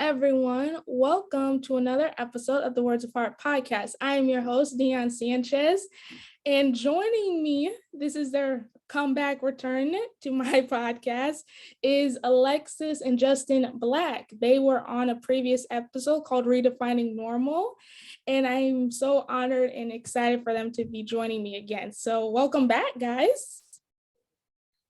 everyone. Welcome to another episode of the Words of Heart podcast. I am your host, Dion Sanchez, and joining me, this is their comeback return to my podcast, is Alexis and Justin Black. They were on a previous episode called Redefining Normal, and I'm so honored and excited for them to be joining me again. So welcome back, guys.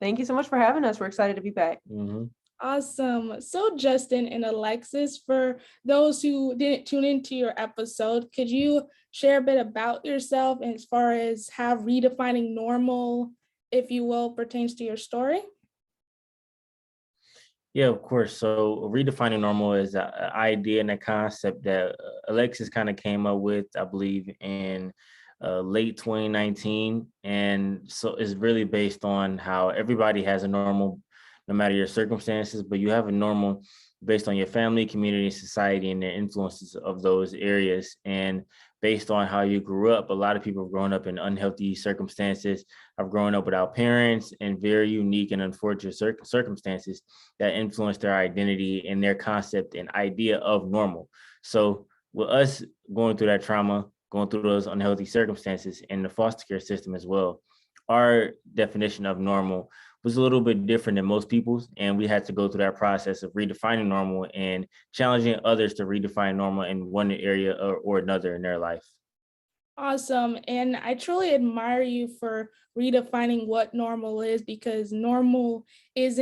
Thank you so much for having us. We're excited to be back. Mm-hmm. Awesome. So Justin and Alexis, for those who didn't tune into your episode, could you share a bit about yourself as far as how redefining normal, if you will, pertains to your story? Yeah, of course. So redefining normal is an idea and a concept that Alexis kind of came up with, I believe, in late 2019. And so it's really based on how everybody has a normal, no matter your circumstances, but you have a normal based on your family, community, society, and the influences of those areas. And based on how you grew up, a lot of people have grown up in unhealthy circumstances, have grown up without parents, and very unique and unfortunate circumstances that influence their identity and their concept and idea of normal. So with us going through that trauma, going through those unhealthy circumstances in the foster care system as well, our definition of normal was a little bit different than most people's, and we had to go through that process of redefining normal and challenging others to redefine normal in one area or another in their life. Awesome. And I truly admire you for redefining what normal is, because normal is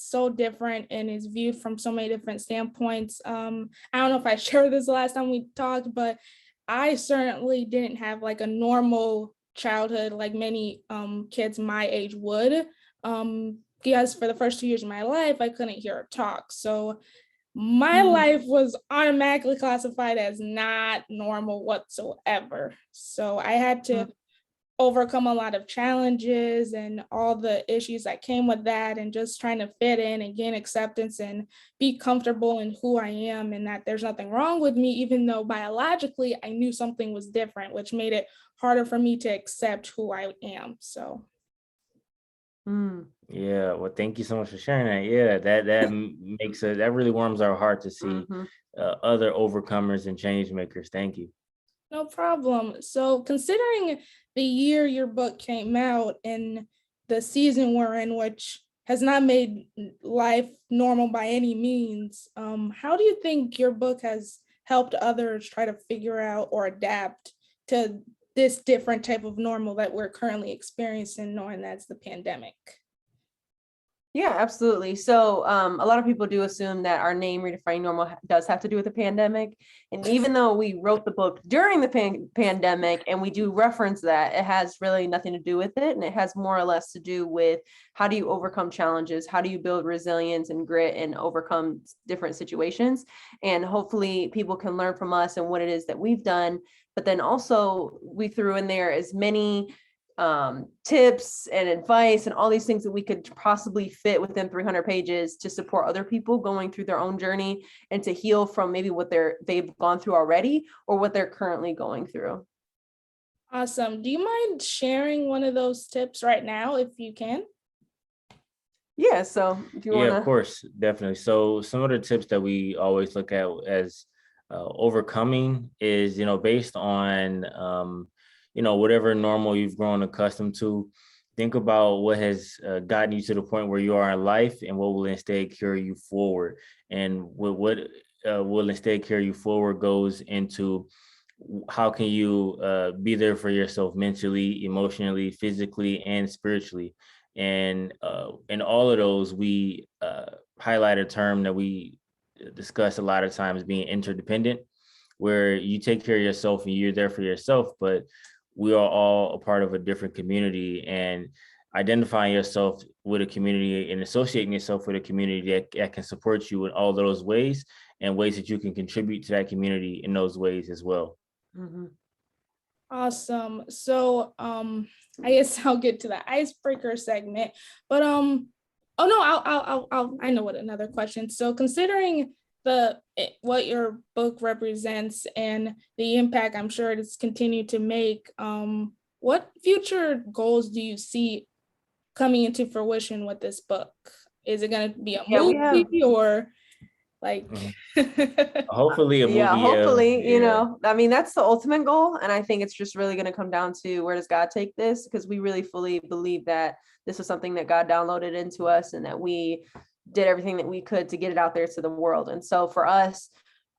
so different and is viewed from so many different standpoints. I don't know if I shared this the last time we talked, but I certainly didn't have like a normal childhood like many kids my age would. Because for the first 2 years of my life, I couldn't hear her talk. So my life was automatically classified as not normal whatsoever. So I had to overcome a lot of challenges and all the issues that came with that, and just trying to fit in and gain acceptance and be comfortable in who I am, and that there's nothing wrong with me, even though biologically I knew something was different, which made it harder for me to accept who I am. So Yeah, well, thank you so much for sharing that. Yeah, that makes it, that really warms our heart to see other overcomers and change makers. Thank you. no problem. So considering the year your book came out and the season we're in, which has not made life normal by any means, how do you think your book has helped others try to figure out or adapt to this different type of normal that we're currently experiencing, knowing that's the pandemic? Yeah, absolutely. So a lot of people do assume that our name, Redefining Normal, does have to do with the pandemic. And even though we wrote the book during the pandemic, and we do reference that, it has really nothing to do with it. And it has more or less to do with how do you overcome challenges? How do you build resilience and grit and overcome different situations? And hopefully people can learn from us and what it is that we've done. But then also we threw in there as many tips and advice and all these things that we could possibly fit within 300 pages to support other people going through their own journey and to heal from maybe what they've gone through already or what they're currently going through. Awesome. Do you mind sharing one of those tips right now, if you can? Yeah, so if you want to. Of course, definitely. So some of the tips that we always look at as overcoming is, based on whatever normal you've grown accustomed to. Think about what has gotten you to the point where you are in life, and what will instead carry you forward. And what will instead carry you forward goes into how can you be there for yourself mentally, emotionally, physically, and spiritually. And in all of those, we highlight a term that we discuss a lot of times, being interdependent, where you take care of yourself and you're there for yourself, but we are all a part of a different community, and identifying yourself with a community and associating yourself with a community that can support you in all those ways, and ways that you can contribute to that community in those ways as well. Awesome. So I guess I'll get to the icebreaker segment, but I know what another question. So considering what your book represents and the impact I'm sure it's continued to make, what future goals do you see coming into fruition with this book? Is it going to be a movie or? Like, Hopefully a Yeah, movie. hopefully, Yeah. I mean, that's the ultimate goal. And I think it's just really going to come down to where does God take this? Because we really fully believe that this was something that God downloaded into us and that we did everything that we could to get it out there to the world. And so for us,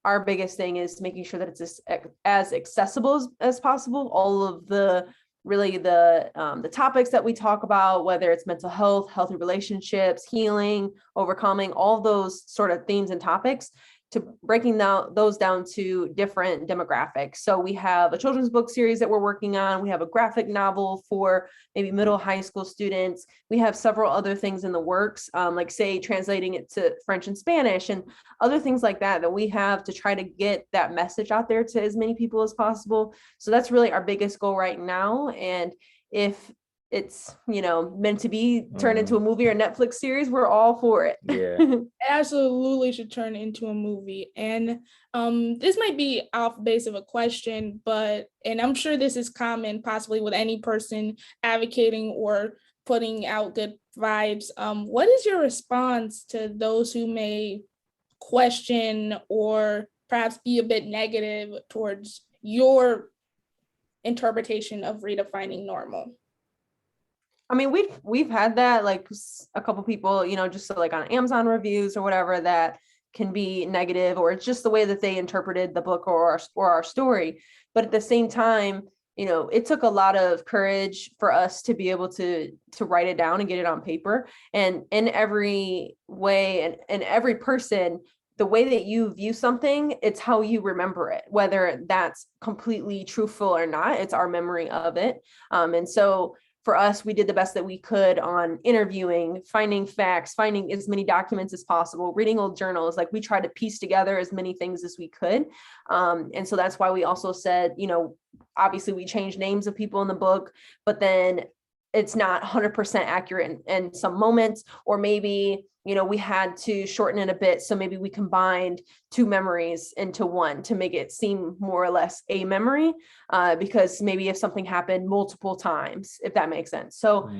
our biggest thing is making sure that it's as accessible as possible. All of the the topics that we talk about, whether it's mental health, healthy relationships, healing, overcoming, all those sort of themes and topics, to breaking those down to different demographics. So we have a children's book series that we're working on. We have a graphic novel for maybe middle high school students. We have several other things in the works, like say translating it to French and Spanish and other things like that we have to try to get that message out there to as many people as possible. So that's really our biggest goal right now. And if it's meant to be turned into a movie or Netflix series, we're all for it. Yeah. It absolutely should turn into a movie. And this might be off base of a question, and I'm sure this is common possibly with any person advocating or putting out good vibes. What is your response to those who may question or perhaps be a bit negative towards your interpretation of redefining normal? I mean, we've had that, like a couple people, just so like on Amazon reviews or whatever, that can be negative, or it's just the way that they interpreted the book or our story. But at the same time, it took a lot of courage for us to be able to write it down and get it on paper. And in every way and every person, the way that you view something, it's how you remember it, whether that's completely truthful or not. It's our memory of it. And so for us, we did the best that we could on interviewing, finding facts, finding as many documents as possible, reading old journals. Like we tried to piece together as many things as we could. And so that's why we also said, obviously we changed names of people in the book, but then it's not 100% accurate in some moments, or maybe we had to shorten it a bit. So maybe we combined two memories into one to make it seem more or less a memory, because maybe if something happened multiple times, if that makes sense. So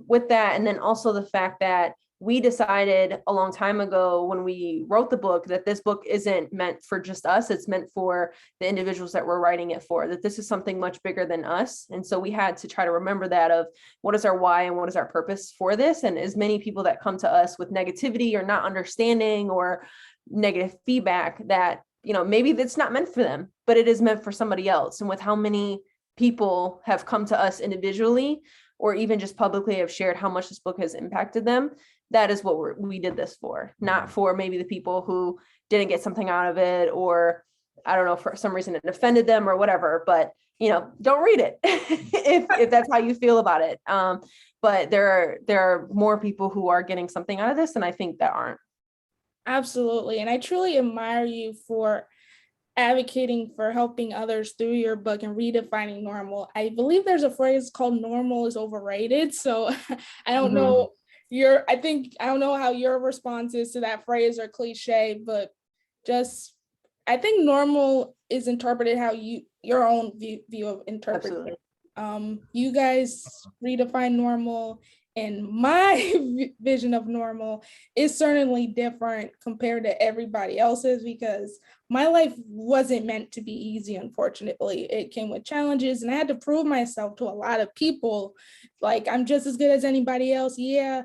with that, and then also the fact that we decided a long time ago when we wrote the book that this book isn't meant for just us. It's meant for the individuals that we're writing it for, that this is something much bigger than us. And so we had to try to remember that of what is our why and what is our purpose for this. And as many people that come to us with negativity or not understanding or negative feedback, that, maybe that's not meant for them, but it is meant for somebody else. And with how many people have come to us individually or even just publicly have shared how much this book has impacted them, that is what we did this for, not for maybe the people who didn't get something out of it, or I don't know, for some reason it offended them or whatever, but don't read it if that's how you feel about it. But there are more people who are getting something out of this, and I think that aren't. Absolutely. And I truly admire you for advocating for helping others through your book and redefining normal. I believe there's a phrase called normal is overrated. So I don't know I don't know how your response is to that phrase or cliche, but I think normal is interpreted how your own view of interpreting it. You guys redefine normal, and my vision of normal is certainly different compared to everybody else's, because my life wasn't meant to be easy, unfortunately. It came with challenges, and I had to prove myself to a lot of people. Like, I'm just as good as anybody else. Yeah,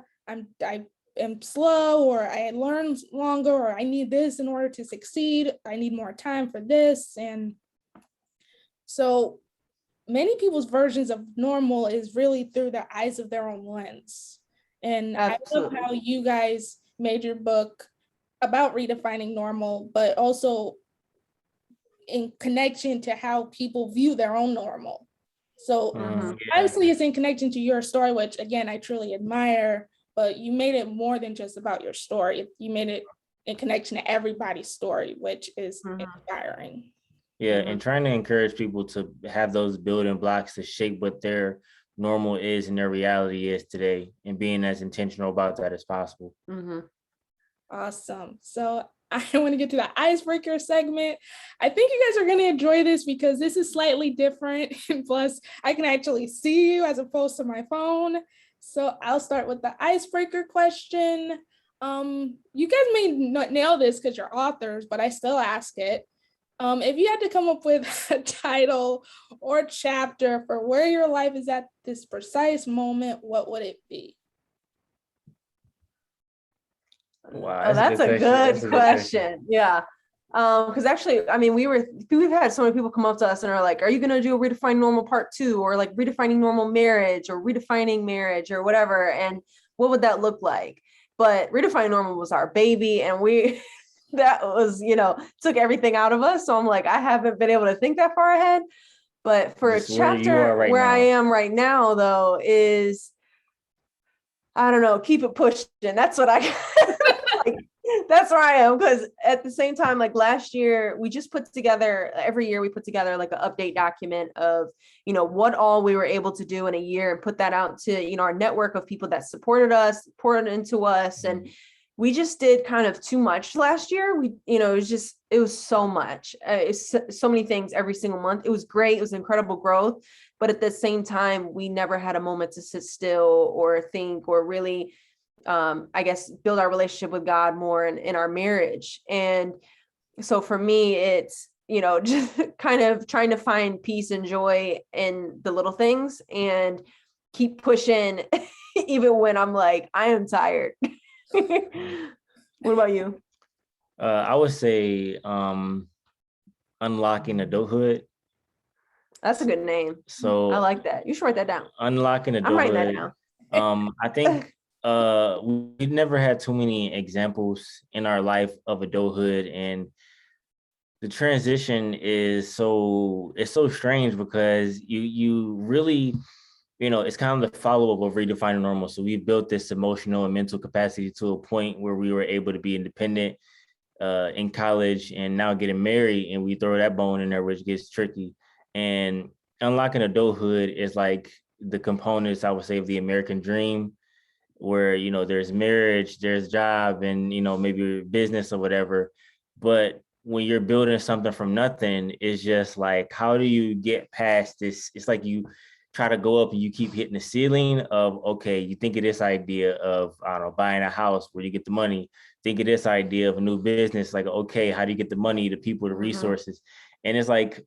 I am slow, or I had learned longer, or I need this in order to succeed. I need more time for this. And so many people's versions of normal is really through the eyes of their own lens. And Absolutely. I love how you guys made your book about redefining normal, but also in connection to how people view their own normal. So obviously it's in connection to your story, which again, I truly admire, but you made it more than just about your story. You made it in connection to everybody's story, which is inspiring. Yeah, and trying to encourage people to have those building blocks to shape what their normal is and their reality is today, and being as intentional about that as possible. Awesome. So I want to get to the icebreaker segment. I think you guys are going to enjoy this because this is slightly different. And plus, I can actually see you as opposed to my phone. So I'll start with the icebreaker question. You guys may not nail this because you're authors, but I still ask it. If you had to come up with a title or chapter for where your life is at this precise moment, what would it be? Wow, That's a question. good That's a question. Yeah. Because actually, I mean, we've had so many people come up to us and are like, are you going to do a Redefine Normal Part 2 or like Redefining Normal Marriage or Redefining Marriage or whatever? And what would that look like? But Redefining Normal was our baby, and that was, took everything out of us. So I'm like, I haven't been able to think that far ahead. But for Just a where you chapter are right where I now. am right now, though, is, I don't know, keep it pushing. That's what I like, that's where I am. Because at the same time, like last year, we just put together, every year we put together like an update document of, what all we were able to do in a year, and put that out to, our network of people that supported us, poured into us. And we just did kind of too much last year. It was so much. It's so many things every single month. It was great. It was incredible growth. But at the same time, we never had a moment to sit still or think or really, I guess, build our relationship with God more in our marriage. And so for me, it's, just kind of trying to find peace and joy in the little things and keep pushing, even when I'm like, I am tired. What about you? I would say unlocking adulthood. That's a good name. So I like that. You should write that down. unlocking I'm writing that adulthood. down. I think we've never had too many examples in our life of adulthood, and the transition it's so strange because you really, it's kind of the follow-up of Redefining Normal. So we've built this emotional and mental capacity to a point where we were able to be independent in college, and now getting married, and we throw that bone in there, which gets tricky. And unlocking adulthood is like the components, I would say, of the American dream, where, there's marriage, there's job, and, maybe business or whatever. But when you're building something from nothing, it's just like, how do you get past this? It's like you try to go up and you keep hitting the ceiling of, okay, you think of this idea of, I don't know, buying a house, where you get the money. Think of this idea of a new business, like, okay, how do you get the money, the people, the resources? And it's like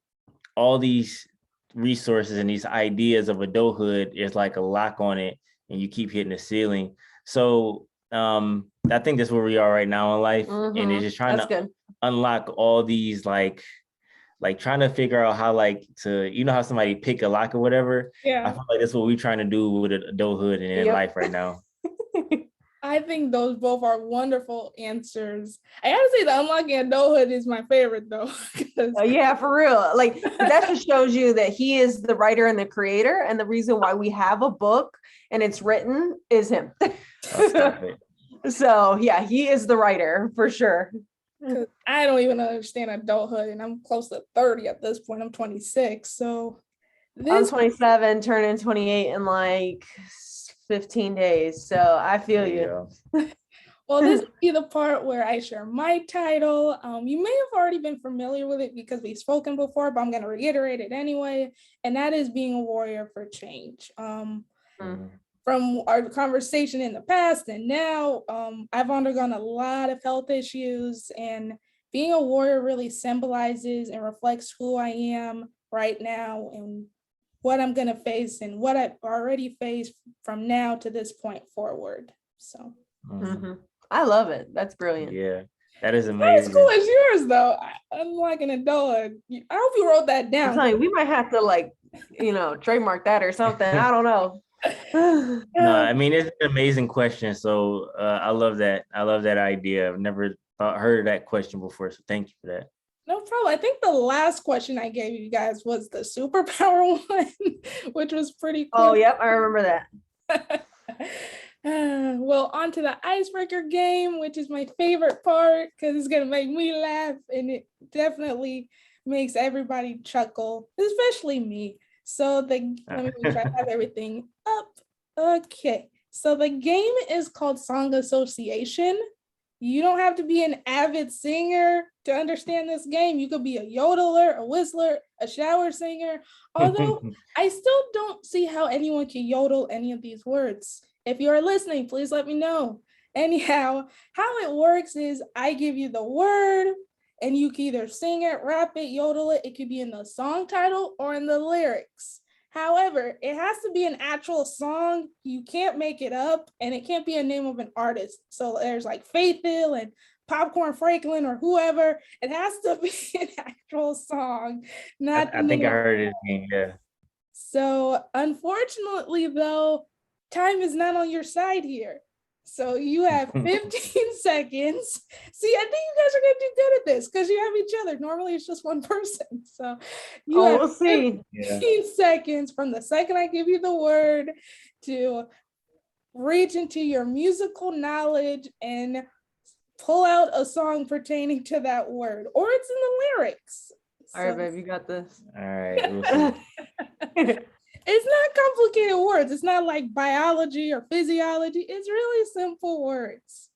all these resources and these ideas of adulthood is like a lock on it, and you keep hitting the ceiling. So I think that's where we are right now in life. And it's just trying to unlock all these, like trying to figure out how, like, to, how somebody pick a lock or whatever. Yeah. I feel like that's what we're trying to do with adulthood and in life right now. I think those both are wonderful answers. I gotta say the unlocking adulthood is my favorite though. Yeah, for real. Like that just shows you that he is the writer and the creator, and the reason why we have a book and it's written is him. Oh, stop it. So yeah, he is the writer for sure. I don't even understand adulthood, and I'm close to 30 at this point. I'm 26. So I'm 27, turning 28 in like 15 days. So I feel you. Well, this will be the part where I share my title. You may have already been familiar with it because we've spoken before, but I'm going to reiterate it anyway. And that is being a warrior for change. From our conversation in the past and now, I've undergone a lot of health issues, and being a warrior really symbolizes and reflects who I am right now and what I'm going to face and what I've already faced from now to this point forward. So I love it. That's brilliant. Yeah, that is amazing. As cool as yours, though. I'm like an adult. I hope you wrote that down. I'm telling you, we might have to trademark that or something. I don't know. No, I mean, it's an amazing question. So I love that. I love that idea. I've never heard of that question before. So thank you for that. No problem. I think the last question I gave you guys was the superpower one, which was pretty cool. Oh, yep. I remember that. Well, on to the icebreaker game, which is my favorite part because it's going to make me laugh, and it definitely makes everybody chuckle, especially me. So let me make sure I have everything up. Okay. So the game is called Song Association. You don't have to be an avid singer to understand this game. You could be a yodeler, a whistler, a shower singer. Although I still don't see how anyone can yodel any of these words. If you are listening, please let me know. Anyhow, how it works is I give you the word and you can either sing it, rap it, yodel it. It could be in the song title or in the lyrics. However, it has to be an actual song. You can't make it up, and it can't be a name of an artist. So there's like Faith Hill and Popcorn Franklin or whoever. It has to be an actual song, not I think I heard it. Yeah. So unfortunately, though, time is not on your side here. So you have 15 seconds. See, I think you guys are going to do good at this because you have each other. Normally, it's just one person. So you have we'll see. 15 seconds from the second I give you the word to reach into your musical knowledge and pull out a song pertaining to that word, or it's in the lyrics. All right, babe, you got this. All right. We'll see. It's not complicated words. It's not like biology or physiology. It's really simple words.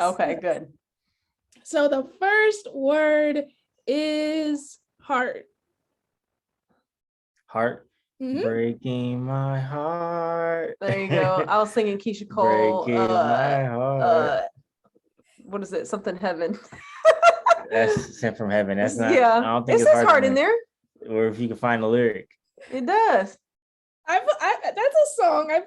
Okay, good. So the first word is heart. Heart. Mhm. Breaking my heart. There you go. I was singing Keisha Cole. Breaking my heart. What is it? Something heaven. That's sent from heaven. That's not. Yeah. I don't think It it's says heart in there. Or if you can find the lyric. It does. That's a song. I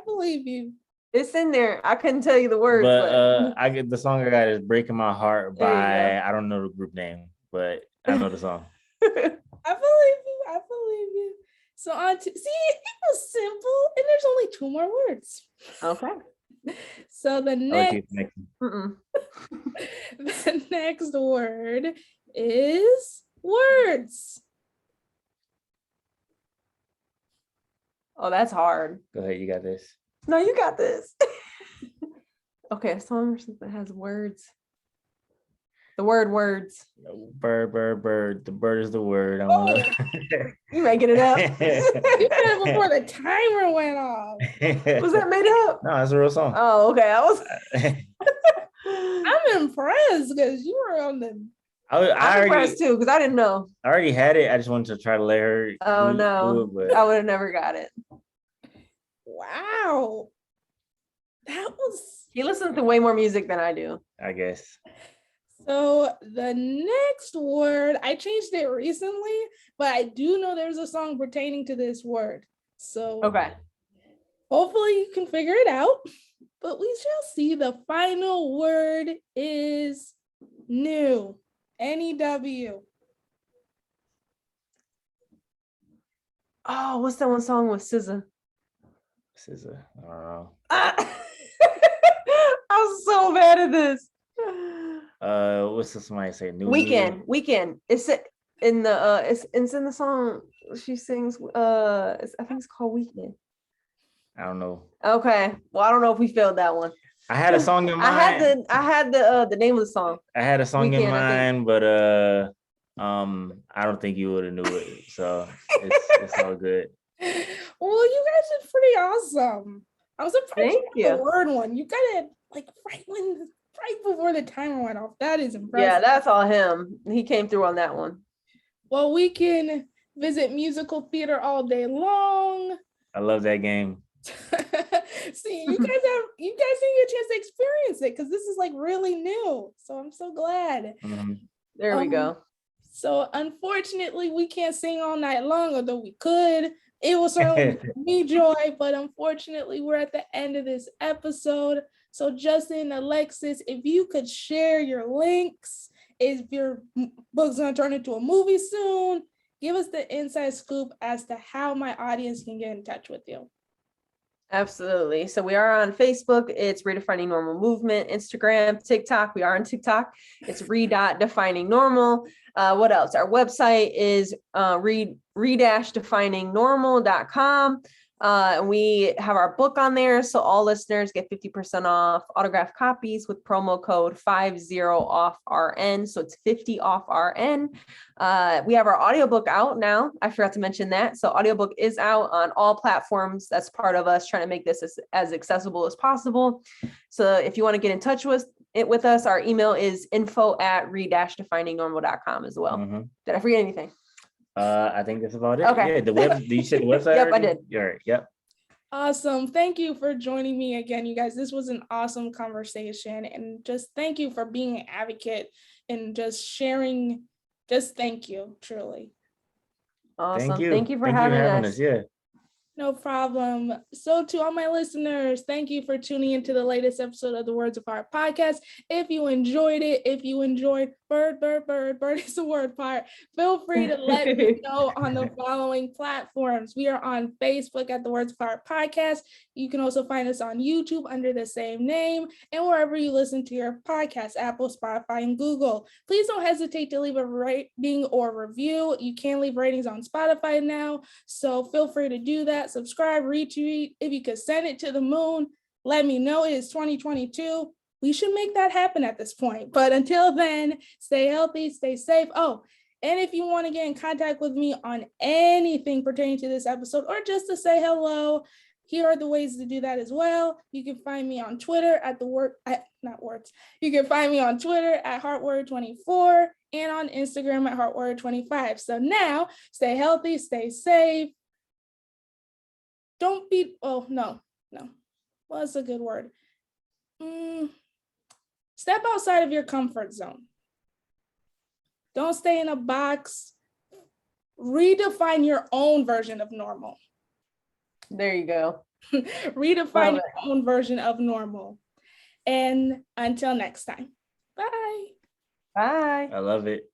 believe you. It's in there. I couldn't tell you the words, But I get the song I got is "Breaking My Heart" There you by go. I don't know the group name, but I know the song. I believe you. I believe you. So on to see, it was simple, and there's only 2 more words. Okay. So the Okay, next, Mm-mm. the next word is words. Oh, that's hard. Go ahead, you got this. No, you got this. Okay, a song or something that has words. The word words. Bird, bird, bird. The bird is the word. I Oh, wanna... You making it up? you said it before the timer went off. Was that made up? No, it's a real song. Oh, okay. I was. I'm impressed because you were on the. I'm impressed too because I didn't know. I already had it. I just wanted to try to let her. Oh do no, it, but I would have never got it. Wow. That was. He listens to way more music than I do. I guess. So the next word, I changed it recently, but I do know there's a song pertaining to this word. So Okay. hopefully you can figure it out, but we shall see. The final word is new. N-E-W. Oh, what's that one song with SZA? SZA. I don't know. I was so bad at this. What's this? Somebody say new Weekend. It's in the it's in the song she sings. I think it's called Weekend. I don't know. Okay. Well, I don't know if we failed that one. I had a song in mind. I had the name of the song. I had a song in Weekend, I mind, but I don't think you would have knew it. So it's all good. Well, you guys did pretty awesome. I was surprised Thank you got you. the word one. You got it like right before the timer went off. That is impressive. Yeah, that's all him. He came through on that one. Well, we can visit musical theater all day long. I love that game. See, you guys didn't get a chance to experience it because this is like really new. So I'm so glad. Mhm. There we go. So unfortunately, we can't sing all night long, although we could. It will certainly give me joy, but unfortunately, we're at the end of this episode. So Justin, Alexis, if you could share your links, if your book's gonna turn into a movie soon, give us the inside scoop as to how my audience can get in touch with you. Absolutely. So we are on Facebook. It's Redefining Normal Movement. Instagram, TikTok. We are on TikTok. It's Redefining Normal. What else? Our website is re-definingnormal.com. And we have our book on there. So all listeners get 50% off autographed copies with promo code 50OFFRN. So it's 50 off RN. We have our audiobook out now. I forgot to mention that. So audiobook is out on all platforms. That's part of us trying to make this as accessible as possible. So if you want to get in touch with us, our email is info@re-definingnormal.com as well. Mm-hmm. Did I forget anything? I think that's about it. Okay. Yeah, the web. Did you say the website? Yep, already? I did. All right. Yep. Awesome. Thank you for joining me again, you guys. This was an awesome conversation. And just thank you for being an advocate and just sharing. Just thank you, truly. Awesome. Thank you for Thank you having for having us. us. Yeah. No problem. So to all my listeners, thank you for tuning into the latest episode of the Words of Heart podcast. If you enjoyed it, bird is the word part, feel free to let me know on the following platforms. We are on Facebook at the Words of Heart podcast. You can also find us on YouTube under the same name and wherever you listen to your podcast, Apple, Spotify, and Google. Please don't hesitate to leave a rating or review. You can leave ratings on Spotify now, so feel free to do that. Subscribe, retweet. If you could send it to the moon, let me know. It is 2022. We should make that happen at this point. But until then, stay healthy, stay safe. Oh, and if you want to get in contact with me on anything pertaining to this episode or just to say hello, here are the ways to do that as well. You can find me on Twitter at You can find me on Twitter at HeartWarrior24 and on Instagram at HeartWarrior25. So now, stay healthy, stay safe. Don't be, no. What's a good word? Step outside of your comfort zone. Don't stay in a box. Redefine your own version of normal. There you go. Redefine your own version of normal. And until next time, bye. Bye. I love it.